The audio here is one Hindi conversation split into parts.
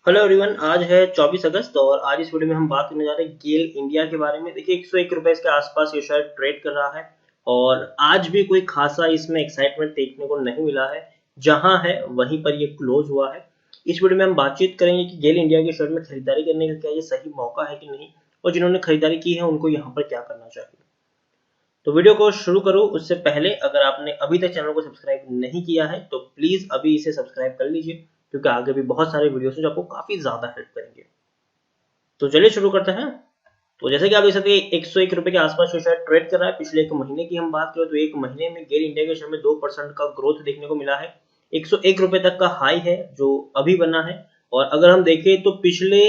हेलो एवरीवन, आज है 24 अगस्त और आज इस वीडियो में हम बात करने जा रहे हैं गेल इंडिया के बारे में। देखिए 101 रुपए के आसपास ये शेयर ट्रेड कर रहा है और आज भी कोई खासा इसमें एक्साइटमेंट देखने को नहीं मिला है। जहां है वहीं पर ये क्लोज हुआ है। इस वीडियो में हम बातचीत करेंगे कि गेल इंडिया के शेयर में खरीदारी करने का क्या ये सही मौका है कि नहीं, और जिन्होंने खरीदारी की है उनको यहाँ पर क्या करना चाहिए। तो वीडियो को शुरू करूँ उससे पहले अगर आपने अभी तक चैनल को सब्सक्राइब नहीं किया है तो प्लीज अभी इसे सब्सक्राइब कर लीजिए, क्योंकि आगे भी बहुत सारे वीडियोस हैं जो आपको काफी ज्यादा हेल्प करेंगे। तो चलिए शुरू करते हैं। तो जैसे कि आप देख सकते हैं 101 रुपए के आसपास जो शेयर ट्रेड कर रहा है। पिछले एक महीने की हम बात करें तो एक महीने में गेल इंडिया के शेयर में 2% का ग्रोथ देखने को मिला है। 101 रुपए तक का हाई है जो अभी बना है। और अगर हम देखें तो पिछले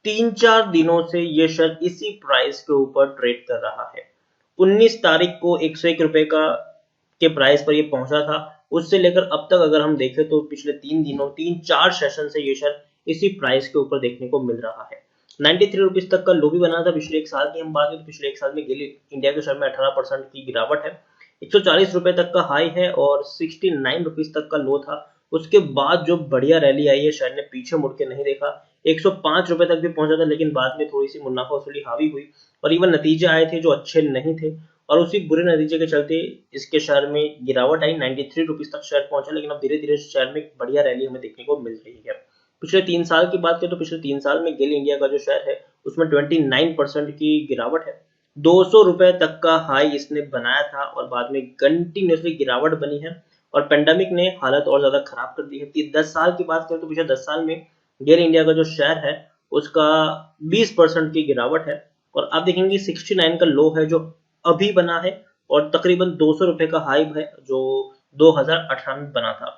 3-4 दिनों से ये शेयर इसी प्राइस के ऊपर ट्रेड कर रहा है। 19 तारीख को 101 रुपए का के प्राइस पर ये पहुंचा था। उससे लेकर अब तक अगर हम देखें तो पिछले 3 दिनों 3-4 सेशन से ये शेयर इसी प्राइस के ऊपर देखने को मिल रहा है। 93 रुपीज तक का लो भी बना था। पिछले एक साल की हम बात करें तो पिछले एक साल में गेल इंडिया के शेयर में 18% की गिरावट है। 140 रुपए तक का हाई है और 69 रुपीज तक का लो था। उसके बाद जो बढ़िया रैली आई है शेयर ने पीछे मुड़ के नहीं देखा। 105 रुपए तक भी पहुंचा था, लेकिन बाद में थोड़ी सी मुनाफा वसूली हावी हुई और इवन नतीजे आए थे जो अच्छे नहीं थे। और उसी बुरे नतीजे के चलते इसके शेयर में गिरावट आई। 93 रुपीज तक शेयर पहुंचा, लेकिन अब धीरे धीरे शेयर में बढ़िया रैली हमें देखने को मिल रही है। पिछले 3 साल की बात करें तो पिछले 3 साल में गेल इंडिया का जो शेयर है उसमें 29% की गिरावट है। 200 रुपए तक का हाई इसने बनाया था और बाद में कंटिन्यूसली गिरावट बनी है। और पेंडेमिक ने हालत और ज्यादा खराब कर दी है। 10 साल की बात करें तो पिछले 10 साल में गेल इंडिया का जो शेयर है उसका 20% की गिरावट है। और आप देखेंगे 69 का लो है जो अभी बना है, और तकरीबन 200 रुपए का हाई है जो 2018 में बना था।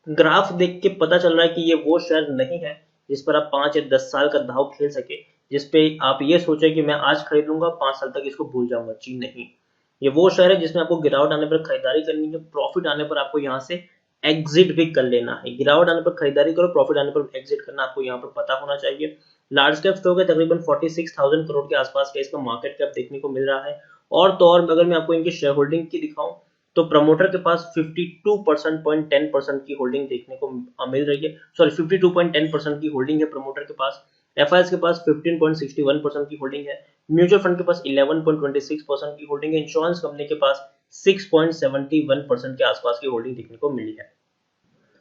ग्राफ देख के पता चल रहा है कि ये वो शेयर नहीं है जिस पर आप 5 या 10 साल का दाव खेल सके, जिसपे आप ये सोचे कि मैं आज खरीद लूंगा 5 साल तक इसको भूल जाऊंगा। जी नहीं, ये वो शेयर है जिसमें आपको गिरावट आने पर खरीदारी करनी है, प्रॉफिट आने पर आपको यहाँ से एग्जिट भी कर लेना है। गिरावट आने पर खरीदारी करो, प्रॉफिट आने पर एग्जिट करना आपको यहाँ पर पता होना चाहिए। लार्ज कैप स्टॉक है, तकरीबन 46,000 करोड़ के आसपास का इसका मार्केट कैप देखने को मिल रहा है। और तो और अगर मैं आपको इनकी शेयर होल्डिंग की दिखाऊं तो प्रमोटर के पास 52.10% की होल्डिंग देखने को मिल रही है। सॉरी, 52.10% की होल्डिंग है प्रमोटर के पास। एफआईएस के पास 15.61% की होल्डिंग है। म्यूचुअल फंड के पास 11.26% की होल्डिंग है। इंश्योरेंस कंपनी के पास 6.71% के आसपास की होल्डिंग देखने को मिली है।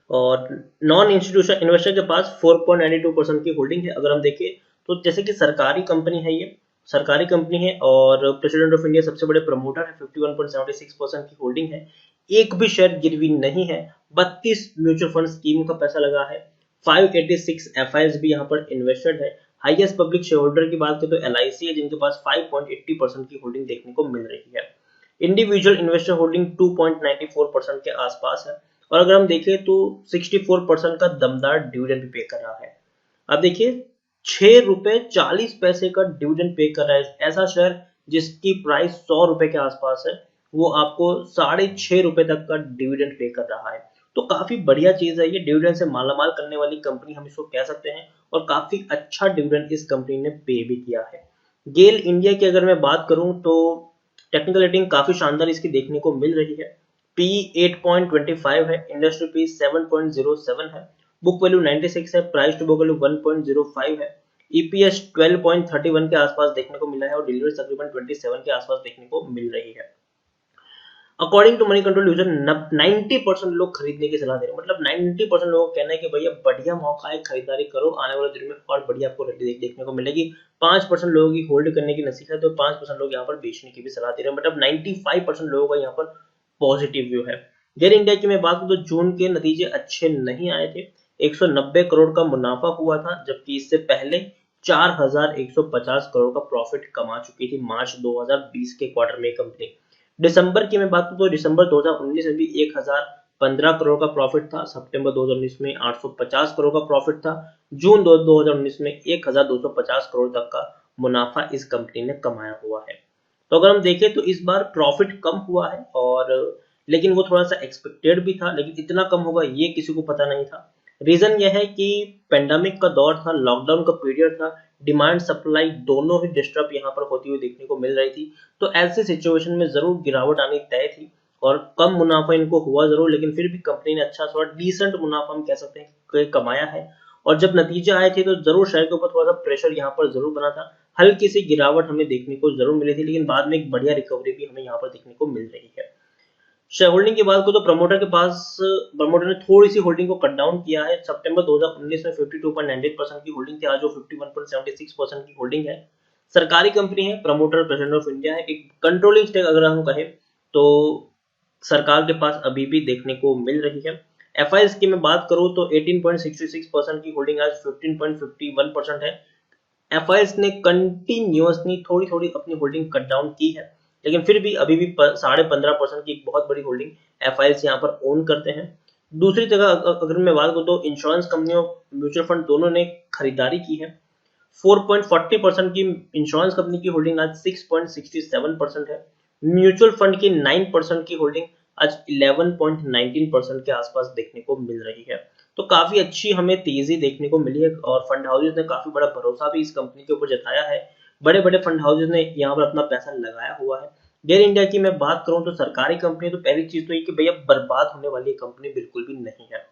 और नॉन इंस्टीट्यूशन इन्वेस्टर के पास 4.92% की होल्डिंग है। अगर हम देखें तो जैसे कि सरकारी कंपनी है, ये सरकारी कंपनी है और प्रेसिडेंट ऑफ इंडिया सबसे बड़े प्रमोटर है। 51.76% की होल्डिंग है। एक भी शेयर गिरवी नहीं है। 32 म्यूचुअल फंड स्कीम का पैसा लगा है। 586 एफआईएस भी यहाँ पर इन्वेस्टेड है। हाईएस्ट पब्लिक शेयर होल्डर की बात करें तो एलआईसी है, जिनके पास 5.80% की होल्डिंग देखने को मिल रही है। इंडिविजुअल इन्वेस्टर होल्डिंग 2.94% के आसपास है। और अगर हम देखें तो 64% का दमदार डिविडेंड भी पे कर रहा है। अब देखिए 6 रुपए 40 पैसे का डिविडेंड पे कर रहा है ऐसा शेयर जिसकी प्राइस 100 रुपए के आसपास है, वो आपको 6.5 रुपए तक का डिविडेंड पे कर रहा है। तो काफी बढ़िया चीज है ये, डिविडेंड से मालामाल करने वाली कंपनी हम इसको कह सकते हैं। और काफी अच्छा डिविडेंड इस कंपनी ने पे भी किया है। गेल इंडिया की अगर मैं बात करूं तो टेक्निकल रेटिंग काफी शानदार इसकी देखने को मिल रही है। पी 8.25 है, इंडस्ट्री पी 7.07 है, बुक वैल्यू 96 है, प्राइस टू बुक वैल्यू 1.05 है। ईपीएस 12.31 के आसपास देखने को मिला है और डिलीवरी तकरीबन 27 के आसपास देखने को मिल रही है। According to Moneycontrol user 90% लोग खरीदने की सलाह दे रहे हैं। मतलब 90% लोगों का कहना है कि भैया बढ़िया मौका है, खरीदारी करो, आने वाले दिन में और बढ़िया आपको रेटी देखने को मिलेगी। 5% लोगों की होल्ड करने की नसीहत है तो 5% लोग यहाँ पर बेचने की भी सलाह दे रहे हैं। मतलब 95% लोगों का यहाँ पर पॉजिटिव व्यू है। गेल इंडिया की मैं बात करूं तो जून के नतीजे अच्छे नहीं आए थे। 190 करोड़ का मुनाफा हुआ था, जबकि इससे पहले 4,150 करोड़ का प्रॉफिट कमा चुकी थी मार्च 2020 के क्वार्टर में कंपनी। दिसंबर की मैं बात करूं तो दिसंबर 2019 में भी 1,015 करोड़ का प्रॉफिट था। सितंबर 2019 में 850 करोड़ का प्रॉफिट था। जून 2019 में 1,250 करोड़ तक का मुनाफा इस कंपनी ने कमाया हुआ है। तो अगर हम देखें तो इस बार प्रॉफिट कम हुआ है, और लेकिन वो थोड़ा सा एक्सपेक्टेड भी था, लेकिन इतना कम होगा ये किसी को पता नहीं था। रीजन यह है कि पेंडेमिक का दौर था, लॉकडाउन का पीरियड था, डिमांड सप्लाई दोनों ही डिस्टर्ब यहाँ पर होती हुई देखने को मिल रही थी। तो ऐसे सिचुएशन में जरूर गिरावट आनी तय थी और कम मुनाफा इनको हुआ जरूर, लेकिन फिर भी कंपनी ने अच्छा थोड़ा डिसेंट मुनाफा हम कह सकते हैं कि कमाया है। और जब नतीजे आए थे तो जरूर शेयर के ऊपर थोड़ा सा प्रेशर यहाँ पर जरूर बना था, हल्की सी गिरावट हमें देखने को जरूर मिली थी, लेकिन बाद में एक बढ़िया रिकवरी भी हमें यहाँ पर देखने को मिल रही है। शेयर होल्डिंग की बात को तो प्रमोटर ने थोड़ी सी होल्डिंग को कट डाउन किया है। सितंबर 2019 में 52.98% की होल्डिंग थी, आज वो 51.76% की होल्डिंग है। सरकारी कंपनी है, प्रमोटर प्रेसिडेंट ऑफ इंडिया है, एक कंट्रोलिंग स्टेक अगर हम कहें तो सरकार के पास अभी भी देखने को मिल रही है। एफआईएस की मैं बात करूं तो 18.66% की होल्डिंग आज 15.51% है। एफआईएस ने कंटिन्यूअसली थोड़ी थोड़ी अपनी होल्डिंग कट डाउन की है, लेकिन फिर भी अभी भी 15.5% की एक बहुत बड़ी होल्डिंग एफआईएस यहाँ पर ओन करते हैं। दूसरी जगह अगर मैं बात करूं तो इंश्योरेंस कंपनियों, म्यूचुअल फंड दोनों ने खरीदारी की है। 4.40% की इंश्योरेंस कंपनी की होल्डिंग आज 6.67% है। म्यूचुअल फंड की 9% की होल्डिंग आज 11.19% के आसपास देखने को मिल रही है। तो काफी अच्छी हमें तेजी देखने को मिली है और फंड हाउसेज ने काफी बड़ा भरोसा भी इस कंपनी के ऊपर जताया है। बड़े बड़े फंड हाउसेज ने यहाँ पर अपना पैसा लगाया हुआ है। गेल इंडिया की मैं बात करूं तो सरकारी कंपनी, तो पहली चीज तो ये कि भैया बर्बाद होने वाली कंपनी बिल्कुल भी नहीं है।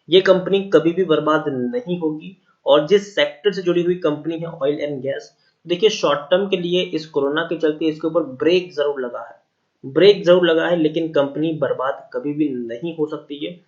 ये कंपनी कभी भी बर्बाद नहीं होगी। और जिस सेक्टर से जुड़ी हुई कंपनी है ऑयल एंड गैस, देखिए शॉर्ट टर्म के लिए इस कोरोना के चलते इसके ऊपर ब्रेक जरूर लगा है, लेकिन कंपनी बर्बाद कभी भी नहीं हो सकती है।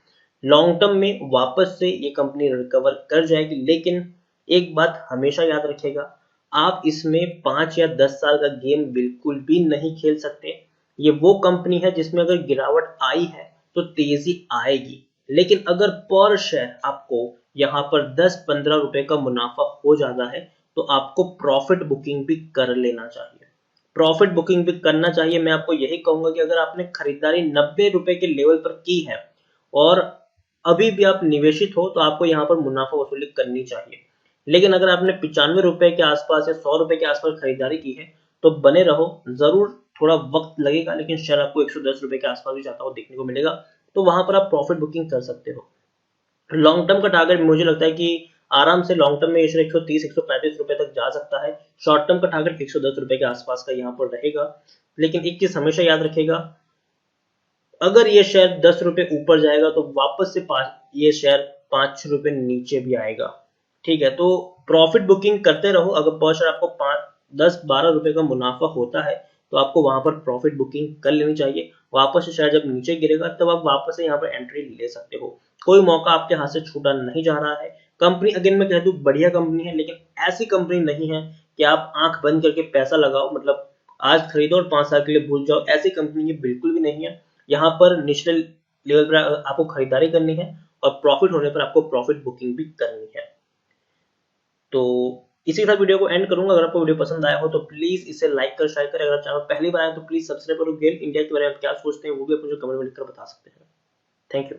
लॉन्ग टर्म में वापस से ये कंपनी रिकवर कर जाएगी, लेकिन एक बात हमेशा याद रखिएगा, आप इसमें 5 या 10 साल का गेम बिल्कुल भी नहीं खेल सकते। ये वो कंपनी है जिसमें अगर गिरावट आई है तो तेजी आएगी, लेकिन अगर पर शेयर आपको यहाँ पर 10-15 रुपए का मुनाफा हो जाता है तो आपको प्रॉफिट बुकिंग भी कर लेना चाहिए। प्रॉफिट बुकिंग भी करना चाहिए। मैं आपको यही कहूंगा कि अगर आपने खरीदारी 90 रुपए के लेवल पर की है और अभी भी आप निवेशित हो तो आपको यहाँ पर मुनाफा वसूली करनी चाहिए। लेकिन अगर आपने 95 रुपए के आसपास या 100 रुपए के आसपास खरीदारी की है तो बने रहो, जरूर थोड़ा वक्त लगेगा, लेकिन शेयर आपको 110 रुपए के आसपास भी जाता हुआ देखने को मिलेगा, तो वहां पर आप प्रॉफिट बुकिंग कर सकते हो। लॉन्ग टर्म का टारगेट मुझे लगता है कि आराम से लॉन्ग टर्म में ये शेयर 130-135 रुपए तक जा सकता है। शॉर्ट टर्म का टारगेट 110 रुपए के आसपास का यहाँ पर रहेगा। लेकिन एक चीज हमेशा याद रखेगा, अगर ये शेयर 10 रुपए ऊपर जाएगा तो वापस से ये शेयर 5 रुपए नीचे भी आएगा। ठीक है, तो प्रॉफिट बुकिंग करते रहो। अगर पर शेयर आपको 10-12 रुपए का मुनाफा होता है तो आपको वहां पर प्रॉफिट बुकिंग कर लेनी चाहिए। वापस से शेयर जब नीचे गिरेगा तब आप वापस से यहाँ पर एंट्री ले सकते हो। कोई मौका आपके हाथ से छूटा नहीं जा रहा है। कंपनी अगेन मैं कह दूं बढ़िया कंपनी है, लेकिन ऐसी कंपनी नहीं है कि आप आंख बंद करके पैसा लगाओ, मतलब आज खरीदो और 5 साल के लिए भूल जाओ। ऐसी कंपनी ये बिल्कुल भी नहीं है। यहाँ पर नेशनल लेवल पर आपको खरीदारी करनी है और प्रॉफिट होने पर आपको प्रॉफिट बुकिंग भी करनी है। तो इसी के साथ वीडियो को एंड करूंगा। अगर आपको वीडियो पसंद आया हो तो प्लीज इसे लाइक कर, शेयर करें। अगर चैनल पहली बार आए तो प्लीज सब्सक्राइब करो। गेल इंडिया के बारे में आप क्या सोचते हैं वो भी आप मुझे कमेंट में लिखकर बता सकते हैं। Thank you.